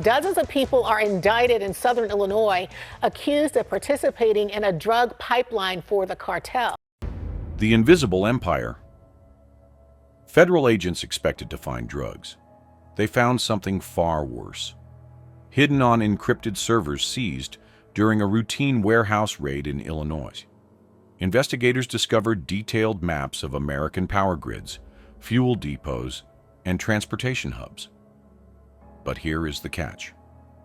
Dozens of people are indicted in southern Illinois, accused of participating in a drug pipeline for the cartel. The invisible empire. Federal agents expected to find drugs. They found something far worse. Hidden on encrypted servers seized during a routine warehouse raid in Illinois. Investigators discovered detailed maps of American power grids, fuel depots, and transportation hubs. But here is the catch.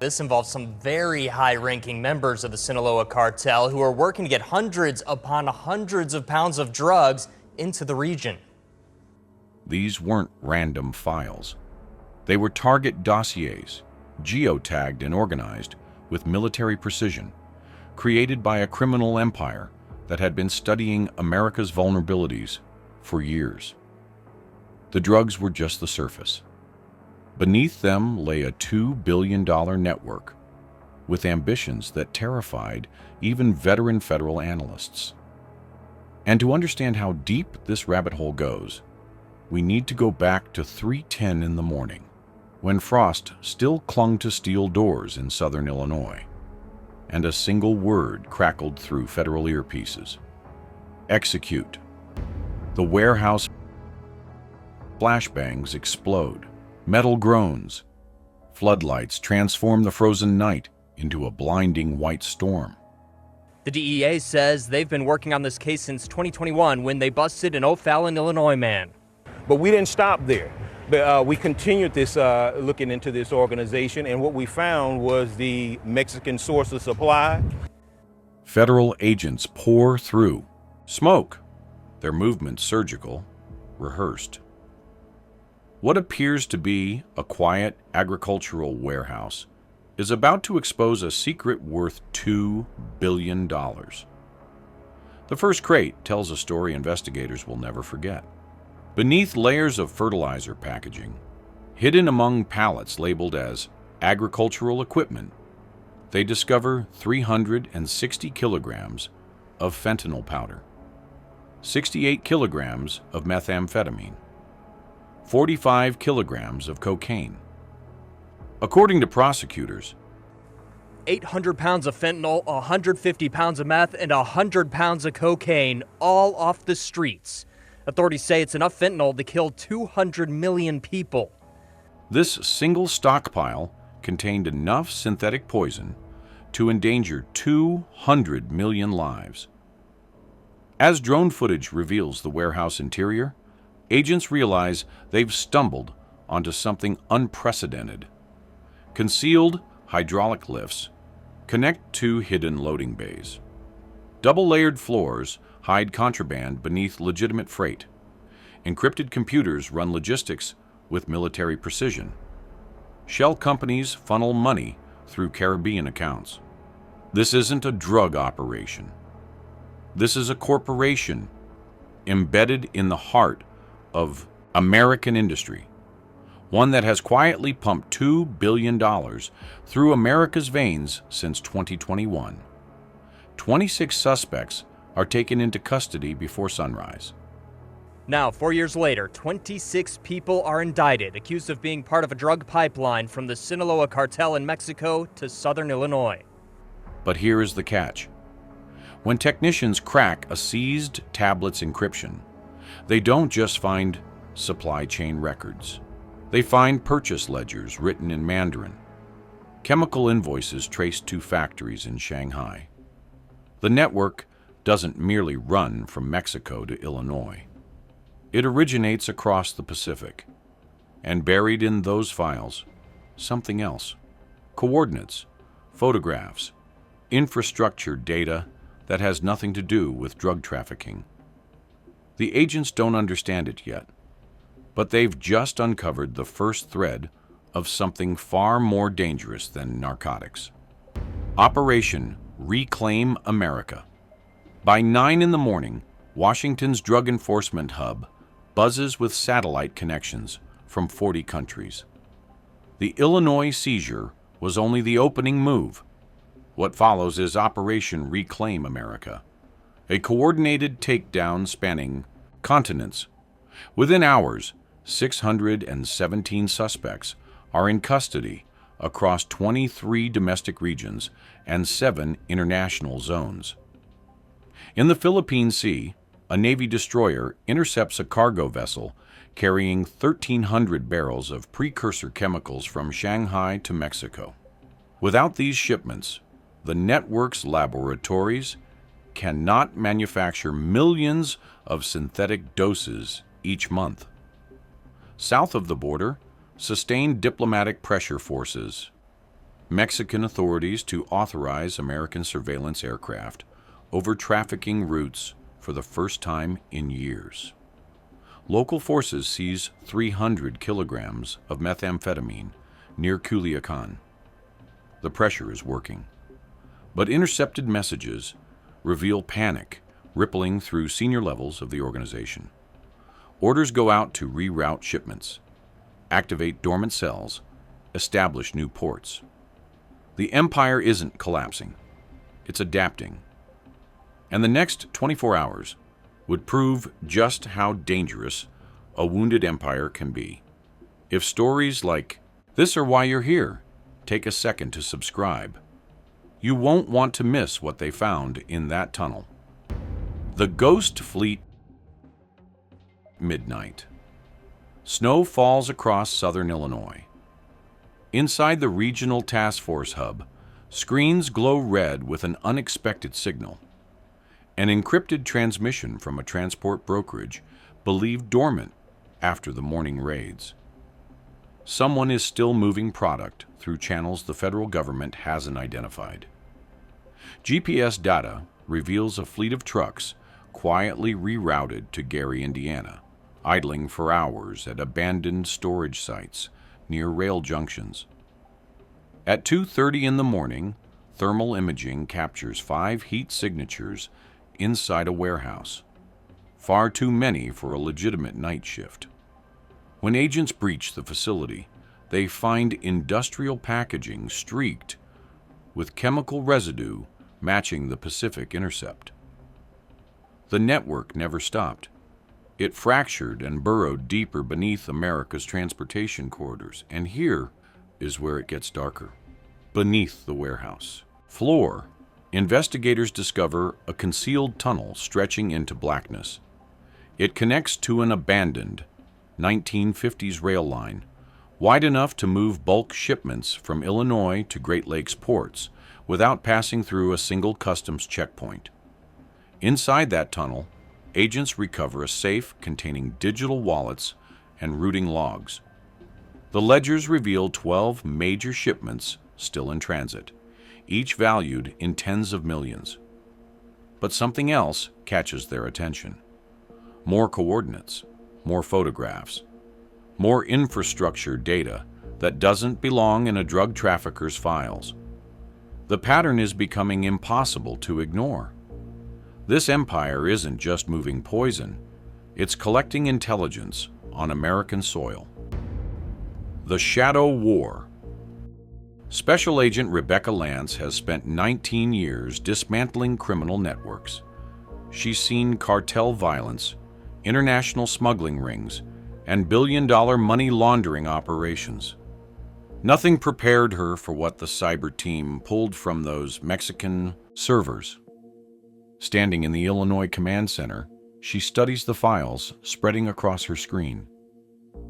This involves some very high-ranking members of the Sinaloa cartel who are working to get hundreds upon hundreds of pounds of drugs into the region. These weren't random files. They were target dossiers, geotagged and organized with military precision, created by a criminal empire that had been studying America's vulnerabilities for years. The drugs were just the surface. Beneath them lay a $2 billion network with ambitions that terrified even veteran federal analysts. And to understand how deep this rabbit hole goes, we need to go back to 3:10 in the morning, when frost still clung to steel doors in southern Illinois, and a single word crackled through federal earpieces: execute. The warehouse flashbangs explode, metal groans. Floodlights transform the frozen night into a blinding white storm. The DEA says they've been working on this case since 2021 when they busted an O'Fallon, Illinois man. But we didn't stop there. But we continued this, looking into this organization, and what we found was the Mexican source of supply. Federal agents pour through. Smoke. Their movements surgical, rehearsed. What appears to be a quiet agricultural warehouse is about to expose a secret worth $2 billion. The first crate tells a story investigators will never forget. Beneath layers of fertilizer packaging, hidden among pallets labeled as agricultural equipment, they discover 360 kilograms of fentanyl powder, 68 kilograms of methamphetamine, 45 kilograms of cocaine. According to prosecutors, 800 pounds of fentanyl, 150 pounds of meth, and 100 pounds of cocaine, all off the streets. Authorities say it's enough fentanyl to kill 200 million people. This single stockpile contained enough synthetic poison to endanger 200 million lives. As drone footage reveals the warehouse interior, agents realize they've stumbled onto something unprecedented. Concealed hydraulic lifts connect two hidden loading bays. Double-layered floors hide contraband beneath legitimate freight. Encrypted computers run logistics with military precision. Shell companies funnel money through Caribbean accounts. This isn't a drug operation. This is a corporation embedded in the heart of American industry, one that has quietly pumped $2 billion through America's veins since 2021. 26 suspects are taken into custody before sunrise. Now, 4 years later, 26 people are indicted, accused of being part of a drug pipeline from the Sinaloa cartel in Mexico to southern Illinois. But here is the catch. When technicians crack a seized tablet's encryption, they don't just find supply chain records. They find purchase ledgers written in Mandarin, chemical invoices traced to factories in Shanghai. The network doesn't merely run from Mexico to Illinois. It originates across the Pacific, and buried in those files, something else: coordinates, photographs, infrastructure data that has nothing to do with drug trafficking. The agents don't understand it yet, but they've just uncovered the first thread of something far more dangerous than narcotics. Operation Reclaim America. By 9 in the morning, Washington's drug enforcement hub buzzes with satellite connections from 40 countries. The Illinois seizure was only the opening move. What follows is Operation Reclaim America, a coordinated takedown spanning continents. Within hours, 617 suspects are in custody across 23 domestic regions and 7 international zones. In the Philippine Sea, a Navy destroyer intercepts a cargo vessel carrying 1,300 barrels of precursor chemicals from Shanghai to Mexico. Without these shipments, the network's laboratories cannot manufacture millions of synthetic doses each month. South of the border, sustained diplomatic pressure forces Mexican authorities to authorize American surveillance aircraft over trafficking routes for the first time in years. Local forces seize 300 kilograms of methamphetamine near Culiacan. The pressure is working, but intercepted messages reveal panic rippling through senior levels of the organization. Orders go out to reroute shipments, activate dormant cells, establish new ports. The empire isn't collapsing, it's adapting. And the next 24 hours would prove just how dangerous a wounded empire can be. If stories like this are why you're here, take a second to subscribe. You won't want to miss what they found in that tunnel. The Ghost Fleet. Midnight. Snow falls across southern Illinois. Inside the Regional Task Force hub, screens glow red with an unexpected signal. An encrypted transmission from a transport brokerage believed dormant after the morning raids. Someone is still moving product through channels the federal government hasn't identified. GPS data reveals a fleet of trucks quietly rerouted to Gary, Indiana, idling for hours at abandoned storage sites near rail junctions. At 2:30 in the morning, thermal imaging captures 5 heat signatures inside a warehouse, far too many for a legitimate night shift. When agents breach the facility, they find industrial packaging streaked with chemical residue matching the Pacific intercept. The network never stopped. It fractured and burrowed deeper beneath America's transportation corridors, and here is where it gets darker. Beneath the warehouse floor, investigators discover a concealed tunnel stretching into blackness. It connects to an abandoned 1950s rail line, wide enough to move bulk shipments from Illinois to Great Lakes ports without passing through a single customs checkpoint. Inside that tunnel, agents recover a safe containing digital wallets and routing logs. The ledgers reveal 12 major shipments still in transit, each valued in tens of millions. But something else catches their attention. More coordinates, more photographs, more infrastructure data that doesn't belong in a drug trafficker's files. The pattern is becoming impossible to ignore. This empire isn't just moving poison, it's collecting intelligence on American soil. The Shadow War. Special Agent Rebecca Lance has spent 19 years dismantling criminal networks. She's seen cartel violence, international smuggling rings, and billion-dollar money laundering operations. Nothing prepared her for what the cyber team pulled from those Mexican servers. Standing in the Illinois Command Center, she studies the files spreading across her screen.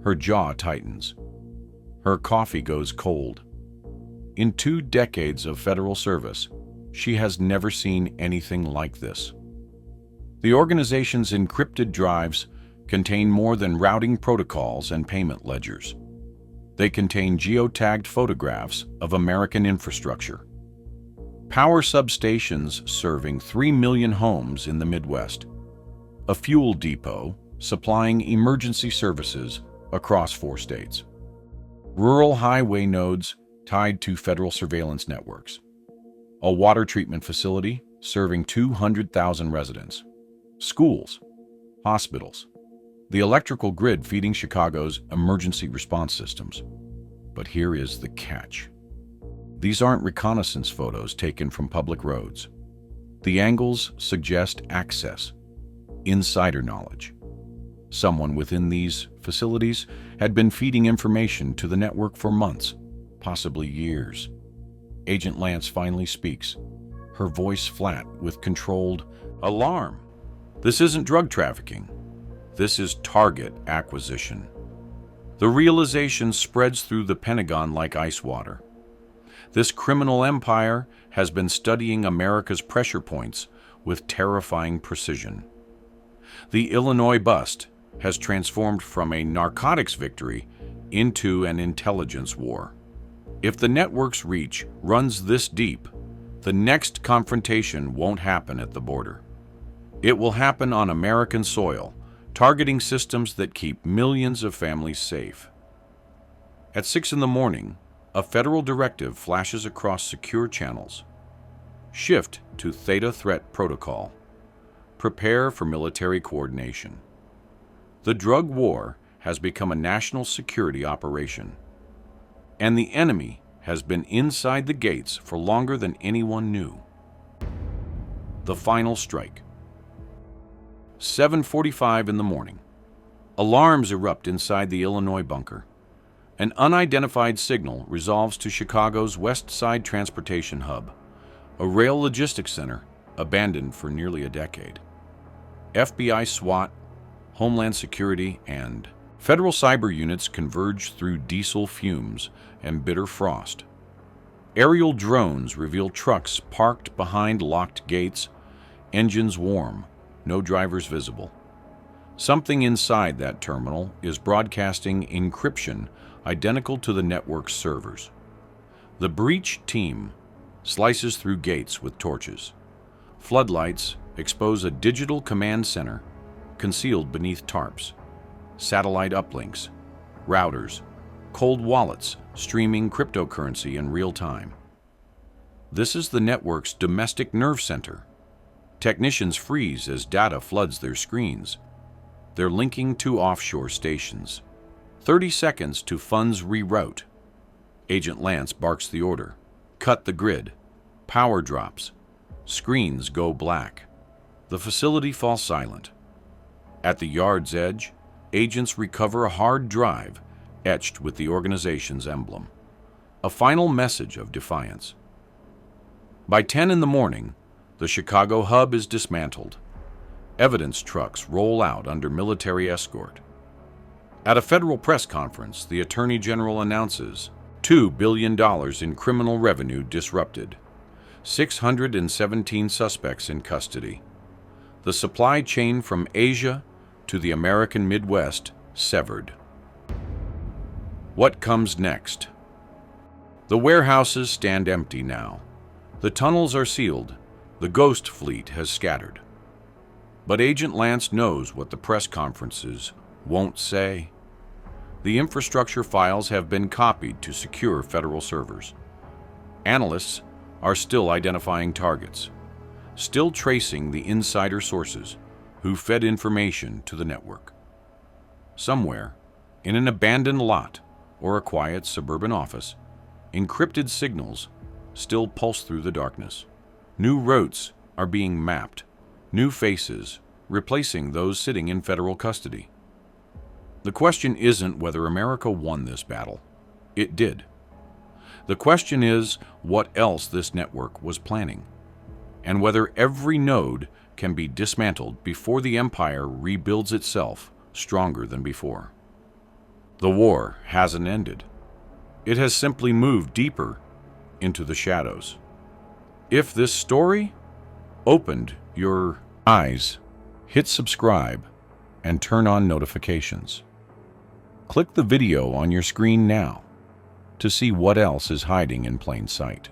Her jaw tightens. Her coffee goes cold. In 2 decades of federal service, she has never seen anything like this. The organization's encrypted drives contain more than routing protocols and payment ledgers. They contain geotagged photographs of American infrastructure. Power substations serving 3 million homes in the Midwest. A fuel depot supplying emergency services across 4 states. Rural highway nodes tied to federal surveillance networks. A water treatment facility serving 200,000 residents. Schools, hospitals, the electrical grid feeding Chicago's emergency response systems. But here is the catch. These aren't reconnaissance photos taken from public roads. The angles suggest access, insider knowledge. Someone within these facilities had been feeding information to the network for months, possibly years. Agent Lance finally speaks, her voice flat with controlled alarm. This isn't drug trafficking. This is target acquisition. The realization spreads through the Pentagon like ice water. This criminal empire has been studying America's pressure points with terrifying precision. The Illinois bust has transformed from a narcotics victory into an intelligence war. If the network's reach runs this deep, the next confrontation won't happen at the border. It will happen on American soil, targeting systems that keep millions of families safe. At 6 in the morning, a federal directive flashes across secure channels. Shift to Theta Threat Protocol. Prepare for military coordination. The drug war has become a national security operation, and the enemy has been inside the gates for longer than anyone knew. The final strike. 7:45 in the morning. Alarms erupt inside the Illinois bunker. An unidentified signal resolves to Chicago's West Side transportation hub, a rail logistics center abandoned for nearly a decade. FBI SWAT, Homeland Security, and federal cyber units converge through diesel fumes and bitter frost. Aerial drones reveal trucks parked behind locked gates, engines warm, no drivers visible. Something inside that terminal is broadcasting encryption identical to the network's servers. The breach team slices through gates with torches. Floodlights expose a digital command center concealed beneath tarps, satellite uplinks, routers, cold wallets streaming cryptocurrency in real time. This is the network's domestic nerve center. Technicians freeze as data floods their screens. They're linking to offshore stations. 30 seconds to funds reroute. Agent Lance barks the order. Cut the grid. Power drops. Screens go black. The facility falls silent. At the yard's edge, agents recover a hard drive etched with the organization's emblem. A final message of defiance. By 10 in the morning, the Chicago hub is dismantled. Evidence trucks roll out under military escort. At a federal press conference, the Attorney General announces $2 billion in criminal revenue disrupted, 617 suspects in custody. The supply chain from Asia to the American Midwest severed. What comes next? The warehouses stand empty now. The tunnels are sealed. The ghost fleet has scattered. But Agent Lance knows what the press conferences won't say. The infrastructure files have been copied to secure federal servers. Analysts are still identifying targets, still tracing the insider sources who fed information to the network. Somewhere, in an abandoned lot or a quiet suburban office, encrypted signals still pulse through the darkness. New routes are being mapped, new faces replacing those sitting in federal custody. The question isn't whether America won this battle. It did. The question is what else this network was planning, and whether every node can be dismantled before the empire rebuilds itself stronger than before. The war hasn't ended. It has simply moved deeper into the shadows. If this story opened your eyes, hit subscribe and turn on notifications. Click the video on your screen now to see what else is hiding in plain sight.